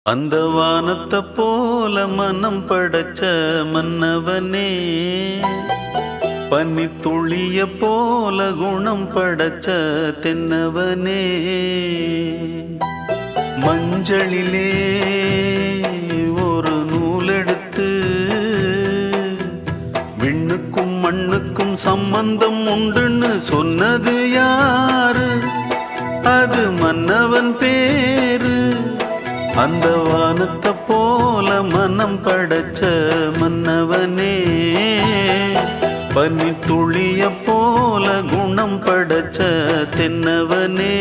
அந்த வானத்தை போல மனம் படைச்ச மன்னவனே, பனி துளிய போல குணம் படைச்ச தென்னவனே, மஞ்சளிலே ஒரு நூலெடுத்து விண்ணுக்கும் மண்ணுக்கும் சம்பந்தம் உண்டுன்னு சொன்னது யாரு? அது மன்னவன் பேரு. அந்த வானத்தை போல மனம் படைச்ச மன்னவனே, பனி துளிய போல குணம் படைச்ச தென்னவனே.